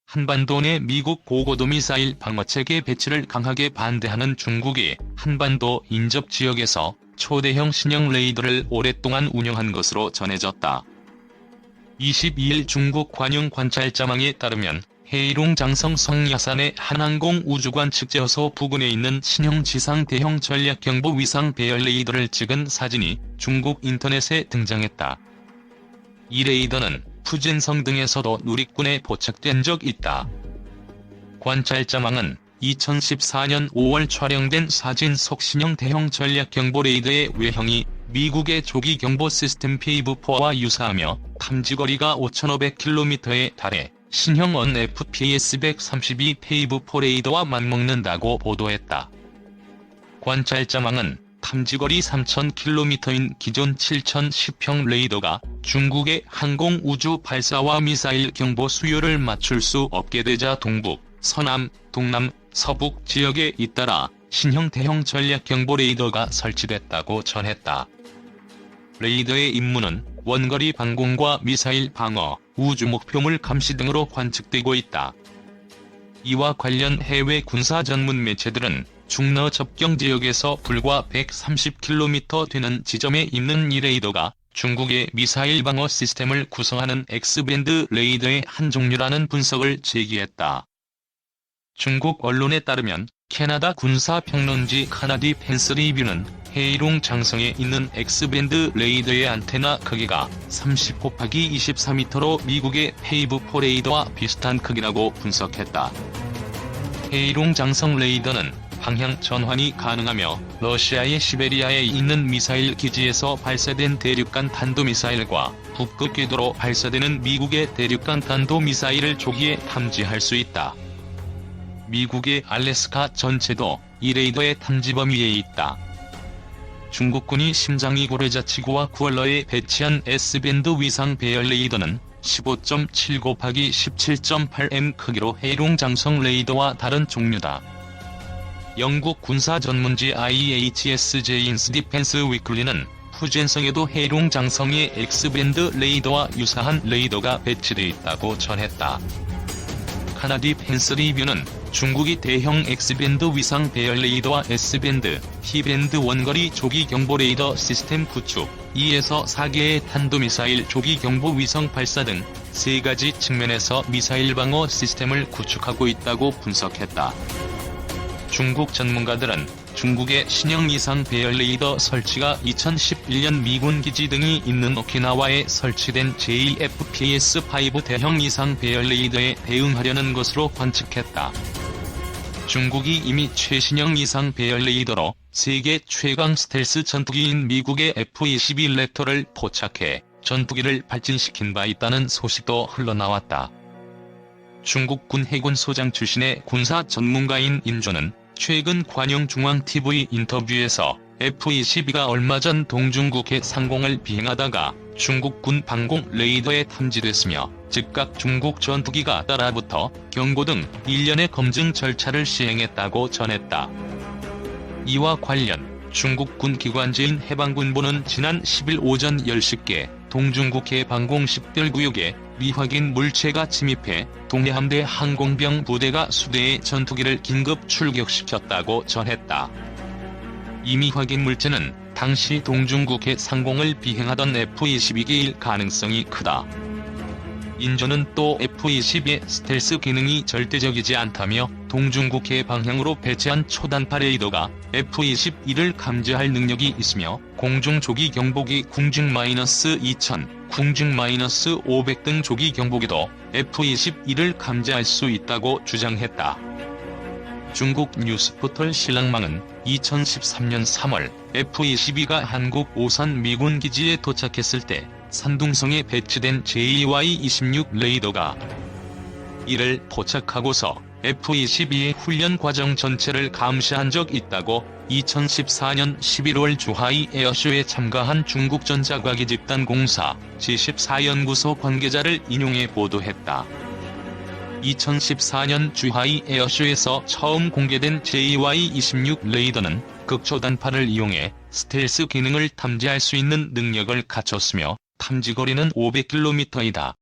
한반도 내 미국 고고도 미사일 방어체계 배치를 강하게 반대하는 중국이 한반도 인접 지역에서 초대형 신형 레이더를 오랫동안 운영한 것으로 전해졌다. 22일 중국 관영 관찰자망에 따르면 해이룽 장성 성야산의 한항공 우주관 측제허소 부근에 있는 신형 지상 대형 전략경보 위상 배열 레이더를 찍은 사진이 중국 인터넷에 등장했다. 이 레이더는 푸젠성 등에서도 누리꾼에 포착된 적 있다. 관찰자망은 2014년 5월 촬영된 사진 속 신형 대형 전략경보 레이더의 외형이 미국의 조기 경보 시스템 페이브4와 유사하며 탐지거리가 5,500km에 달해 신형 ON-FPS-132 페이브4 레이더와 맞먹는다고 보도했다. 관찰자망은 탐지거리 3,000km인 기존 7,010평 레이더가 중국의 항공 우주 발사와 미사일 경보 수요를 맞출 수 없게 되자 동북, 서남, 동남, 서북 지역에 잇따라 신형 대형 전략 경보 레이더가 설치됐다고 전했다. 레이더의 임무는 원거리 방공과 미사일 방어, 우주 목표물 감시 등으로 관측되고 있다. 이와 관련 해외 군사 전문 매체들은 중러 접경 지역에서 불과 130km 되는 지점에 있는 이 레이더가 중국의 미사일 방어 시스템을 구성하는 X밴드 레이더의 한 종류라는 분석을 제기했다. 중국 언론에 따르면 캐나다 군사평론지 카나디 펜스 리뷰는 해이룽 장성에 있는 X밴드 레이더의 안테나 크기가 30×24m로 미국의 페이브4 레이더와 비슷한 크기라고 분석했다. 해이룽 장성 레이더는 방향 전환이 가능하며 러시아의 시베리아에 있는 미사일 기지에서 발사된 대륙간 탄도미사일과 북극 궤도로 발사되는 미국의 대륙간 탄도미사일을 조기에 탐지할 수 있다. 미국의 알래스카 전체도 이 레이더의 탐지 범위에 있다. 중국군이 심장이 고래자치구와 쿠얼러에 배치한 S밴드 위상 배열 레이더는 15.7×17.8m 크기로 해이룽 장성 레이더와 다른 종류다. 영국 군사 전문지 IHS 인스 디펜스 위클리는 푸젠성에도 해이룽 장성의 X밴드 레이더와 유사한 레이더가 배치되어 있다고 전했다. 카나디 펜스 리뷰는 중국이 대형 X밴드 위상 배열 레이더와 S밴드, T밴드 원거리 조기 경보 레이더 시스템 구축, 2에서 4개의 탄도미사일 조기 경보 위성 발사 등 3가지 측면에서 미사일 방어 시스템을 구축하고 있다고 분석했다. 중국 전문가들은 중국의 신형 이상 배열 레이더 설치가 2011년 미군 기지 등이 있는 오키나와에 설치된 JFPS-5 대형 이상 배열 레이더에 대응하려는 것으로 관측했다. 중국이 이미 최신형 이상 배열 레이더로 세계 최강 스텔스 전투기인 미국의 F-22 랩터를 포착해 전투기를 발진시킨 바 있다는 소식도 흘러나왔다. 중국군 해군 소장 출신의 군사 전문가인 인조는 최근 관영중앙TV 인터뷰에서 F-22가 얼마 전 동중국해 상공을 비행하다가 중국군 방공 레이더에 탐지됐으며 즉각 중국 전투기가 따라붙어 경고 등 일련의 검증 절차를 시행했다고 전했다. 이와 관련 중국군 기관지인 해방군보는 지난 10일 오전 10시께 동중국해 방공 10별 구역에 미확인 물체가 침입해 동해함대 항공병 부대가 수대의 전투기를 긴급 출격시켰다고 전했다. 이 미확인 물체는 당시 동중국해 상공을 비행하던 F-22기일 가능성이 크다. 인조는 또 F-22의 스텔스 기능이 절대적이지 않다며 동중국해 방향으로 배치한 초단파 레이더가 F-22를 감지할 능력이 있으며 공중 조기 경보기 궁중-2000, 궁중-500 등 조기 경보기도 F-22를 감지할 수 있다고 주장했다. 중국 뉴스 포털 신랑망은 2013년 3월 F-22가 한국 오산 미군 기지에 도착했을 때 산둥성에 배치된 JY-26 레이더가 이를 포착하고서 F-22의 훈련 과정 전체를 감시한 적 있다고 2014년 11월 주하이 에어쇼에 참가한 중국전자과기 집단공사 제14연구소 관계자를 인용해 보도했다. 2014년 주하이 에어쇼에서 처음 공개된 JY-26 레이더는 극초단파를 이용해 스텔스 기능을 탐지할 수 있는 능력을 갖췄으며 탐지거리는 500km이다.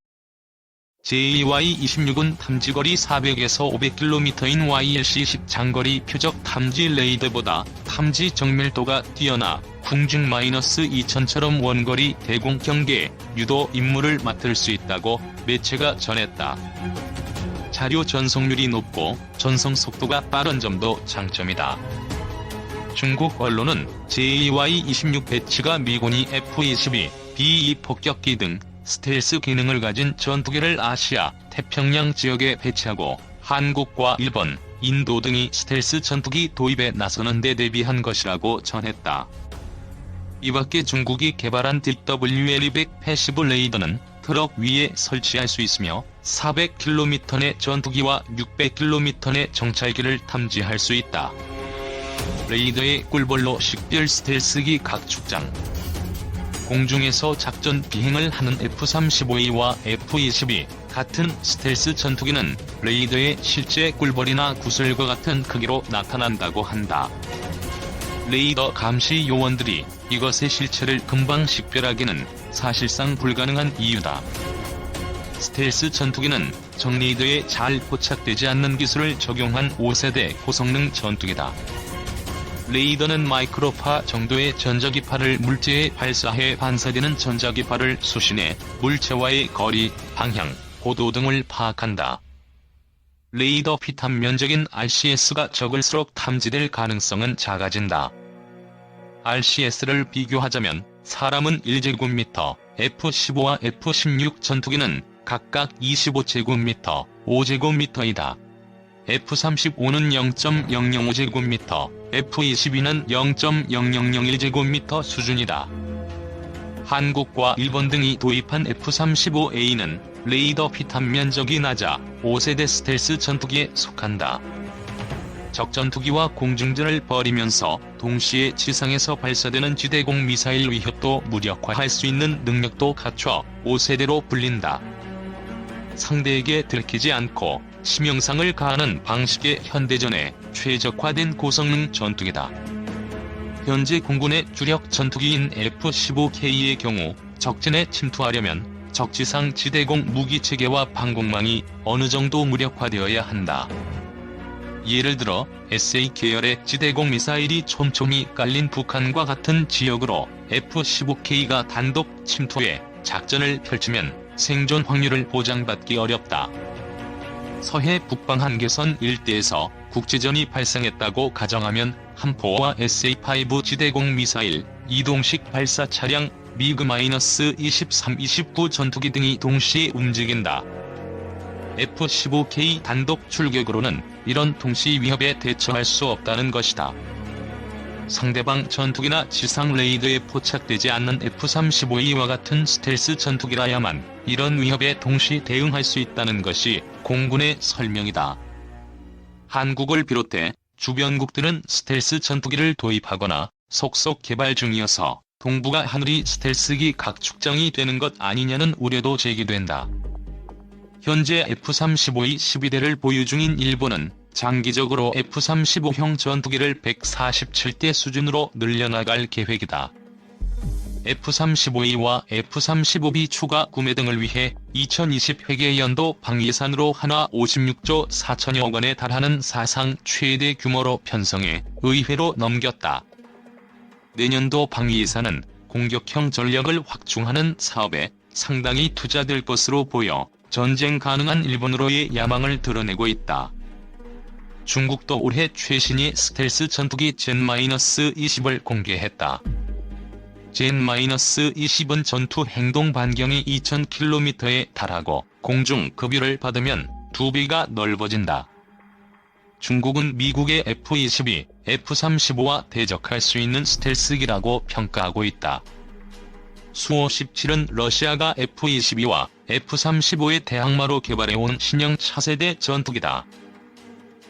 JY-26은 탐지거리 400에서 500km인 YLC-10 장거리 표적 탐지 레이더보다 탐지 정밀도가 뛰어나 궁중-2000처럼 원거리 대공 경계, 유도 임무를 맡을 수 있다고 매체가 전했다. 자료 전송률이 높고 전송 속도가 빠른 점도 장점이다. 중국 언론은 JY-26 배치가 미군이 F-22, B-2 폭격기 등 스텔스 기능을 가진 전투기를 아시아, 태평양 지역에 배치하고 한국과 일본, 인도 등이 스텔스 전투기 도입에 나서는 데 대비한 것이라고 전했다. 이밖에 중국이 개발한 DWL-200 패시브 레이더는 트럭 위에 설치할 수 있으며 400km 내 전투기와 600km 내 정찰기를 탐지할 수 있다. 레이더의 꿀벌로 식별 스텔스기 각축장. 공중에서 작전 비행을 하는 F-35A와 F-22, 같은 스텔스 전투기는 레이더의 실제 꿀벌이나 구슬과 같은 크기로 나타난다고 한다. 레이더 감시 요원들이 이것의 실체를 금방 식별하기는 사실상 불가능한 이유다. 스텔스 전투기는 적 레이더에 잘 포착되지 않는 기술을 적용한 5세대 고성능 전투기다. 레이더는 마이크로파 정도의 전자기파를 물체에 발사해 반사되는 전자기파를 수신해 물체와의 거리, 방향, 고도 등을 파악한다. 레이더 피탐 면적인 RCS가 적을수록 탐지될 가능성은 작아진다. RCS를 비교하자면 사람은 1제곱미터, F-15와 F-16 전투기는 각각 25제곱미터, 5제곱미터이다. F-35는 0.005제곱미터, F-22는 0.0001제곱미터 수준이다. 한국과 일본 등이 도입한 F-35A는 레이더 피탐 면적이 낮아 5세대 스텔스 전투기에 속한다. 적 전투기와 공중전을 벌이면서 동시에 지상에서 발사되는 지대공 미사일 위협도 무력화할 수 있는 능력도 갖춰 5세대로 불린다. 상대에게 들키지 않고 치명상을 가하는 방식의 현대전에 최적화된 고성능 전투기다. 현재 공군의 주력 전투기인 F-15K의 경우 적진에 침투하려면 적지상 지대공 무기체계와 방공망이 어느 정도 무력화되어야 한다. 예를 들어 SA 계열의 지대공 미사일이 촘촘히 깔린 북한과 같은 지역으로 F-15K가 단독 침투해 작전을 펼치면 생존 확률을 보장받기 어렵다. 서해 북방 한계선 일대에서 국제전이 발생했다고 가정하면 함포와 SA-5 지대공 미사일, 이동식 발사 차량, 미그-23, 29 전투기 등이 동시에 움직인다. F-15K 단독 출격으로는 이런 동시 위협에 대처할 수 없다는 것이다. 상대방 전투기나 지상 레이더에 포착되지 않는 F-35A와 같은 스텔스 전투기라야만 이런 위협에 동시 대응할 수 있다는 것이 공군의 설명이다. 한국을 비롯해 주변국들은 스텔스 전투기를 도입하거나 속속 개발 중이어서 동북아 하늘이 스텔스기 각축장이 되는 것 아니냐는 우려도 제기된다. 현재 F-35A 12대를 보유 중인 일본은 장기적으로 F-35형 전투기를 147대 수준으로 늘려나갈 계획이다. F-35A와 F-35B 추가 구매 등을 위해 2020 회계연도 방위예산으로 한화 56조 4천여억 원에 달하는 사상 최대 규모로 편성해 의회로 넘겼다. 내년도 방위예산은 공격형 전력을 확충하는 사업에 상당히 투자될 것으로 보여 전쟁 가능한 일본으로의 야망을 드러내고 있다. 중국도 올해 최신의 스텔스 전투기 젠-20을 공개했다. 젠-20은 전투 행동 반경이 2000km에 달하고 공중 급유를 받으면 2배가 넓어진다. 중국은 미국의 F-22, F-35와 대적할 수 있는 스텔스기라고 평가하고 있다. 수호-17은 러시아가 F-22와 F-35의 대항마로 개발해온 신형 차세대 전투기다.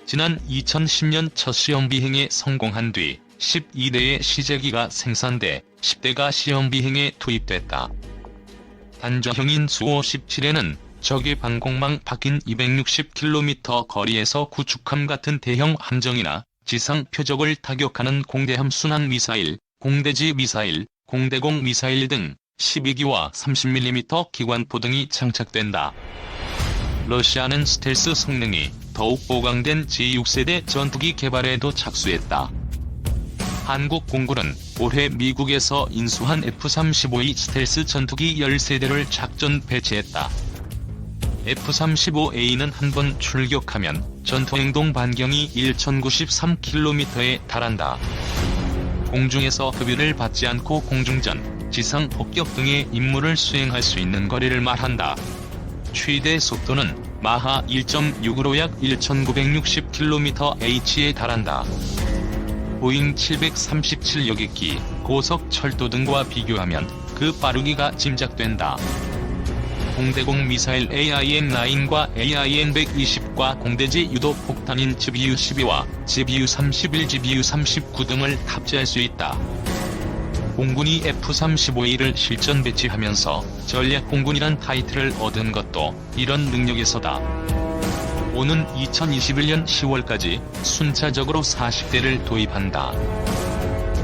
지난 2010년 첫 시험 비행에 성공한 뒤 12대의 시제기가 생산돼 10대가 시험 비행에 투입됐다. 단전형인 수호-17에는 적의 방공망 밖인 260km 거리에서 구축함 같은 대형 함정이나 지상 표적을 타격하는 공대함 순항 미사일, 공대지 미사일, 공대공 미사일 등 12기와 30mm 기관포 등이 장착된다. 러시아는 스텔스 성능이 더욱 보강된 제6세대 전투기 개발에도 착수했다. 한국 공군은 올해 미국에서 인수한 F-35E 스텔스 전투기 10세대를 작전 배치했다. F-35A는 한번 출격하면 전투행동 반경이 1093km에 달한다. 공중에서 급유를 받지 않고 공중전, 지상 폭격 등의 임무를 수행할 수 있는 거리를 말한다. 최대 속도는 마하 1.6으로 약 1960km/h에 달한다. 보잉 737 여객기, 고속 철도 등과 비교하면 그 빠르기가 짐작된다. 공대공 미사일 AIM-9과 AIM-120과 공대지 유도 폭탄인 GBU-12와 GBU-31, GBU-39 등을 탑재할 수 있다. 공군이 F-35A를 실전 배치하면서 전략공군이란 타이틀을 얻은 것도 이런 능력에서다. 오는 2021년 10월까지 순차적으로 40대를 도입한다.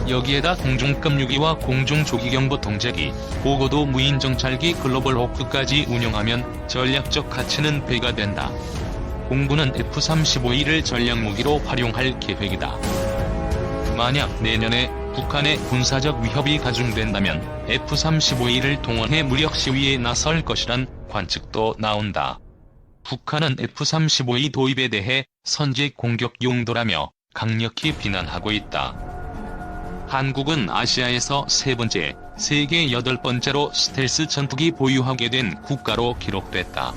여기에다 공중급 6기와 공중조기경보 동제기, 고고도 무인정찰기 글로벌 호크까지 운영하면 전략적 가치는 배가 된다. 공군은 F-35E를 전략무기로 활용할 계획이다. 만약 내년에 북한의 군사적 위협이 가중된다면 F-35E를 동원해 무력 시위에 나설 것이란 관측도 나온다. 북한은 F-35E 도입에 대해 선제 공격 용도라며 강력히 비난하고 있다. 한국은 아시아에서 세 번째, 세계 8번째로 스텔스 전투기 보유하게 된 국가로 기록됐다.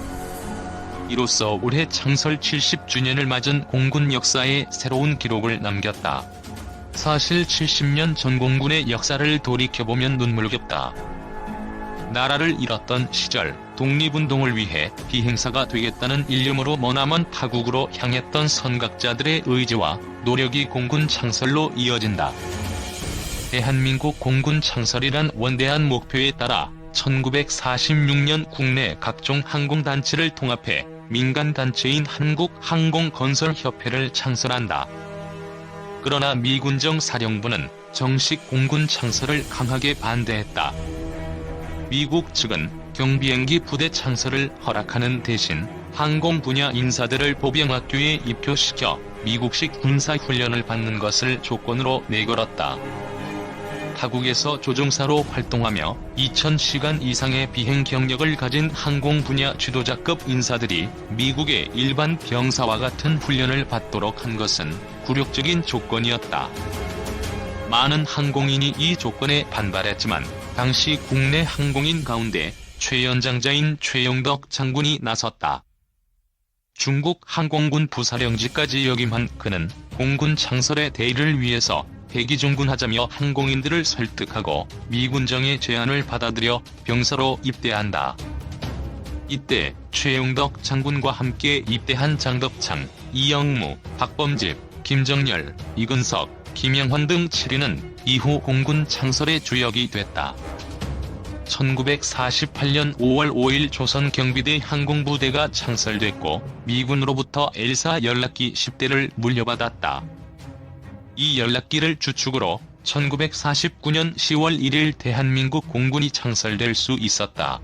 이로써 올해 창설 70주년을 맞은 공군 역사에 새로운 기록을 남겼다. 사실 70년 전 공군의 역사를 돌이켜보면 눈물겹다. 나라를 잃었던 시절, 독립운동을 위해 비행사가 되겠다는 일념으로 머나먼 타국으로 향했던 선각자들의 의지와 노력이 공군 창설로 이어진다. 대한민국 공군 창설이란 원대한 목표에 따라 1946년 국내 각종 항공단체를 통합해 민간단체인 한국항공건설협회를 창설한다. 그러나 미군정 사령부는 정식 공군 창설을 강하게 반대했다. 미국 측은 경비행기 부대 창설을 허락하는 대신 항공 분야 인사들을 보병학교에 입교시켜 미국식 군사훈련을 받는 것을 조건으로 내걸었다. 타국에서 조종사로 활동하며 2000시간 이상의 비행 경력을 가진 항공 분야 지도자급 인사들이 미국의 일반 병사와 같은 훈련을 받도록 한 것은 굴욕적인 조건이었다. 많은 항공인이 이 조건에 반발했지만 당시 국내 항공인 가운데 최연장자인 최영덕 장군이 나섰다. 중국 항공군 부사령지까지 역임한 그는 공군 창설의 대의를 위해서 대기종군하자며 항공인들을 설득하고 미군정의 제안을 받아들여 병사로 입대한다. 이때 최영덕 장군과 함께 입대한 장덕창, 이영무, 박범집, 김정열, 이근석, 김영환 등 7인은 이후 공군 창설의 주역이 됐다. 1948년 5월 5일 조선경비대 항공부대가 창설됐고 미군으로부터 L사 연락기 10대를 물려받았다. 이 연락기를 주축으로 1949년 10월 1일 대한민국 공군이 창설될 수 있었다.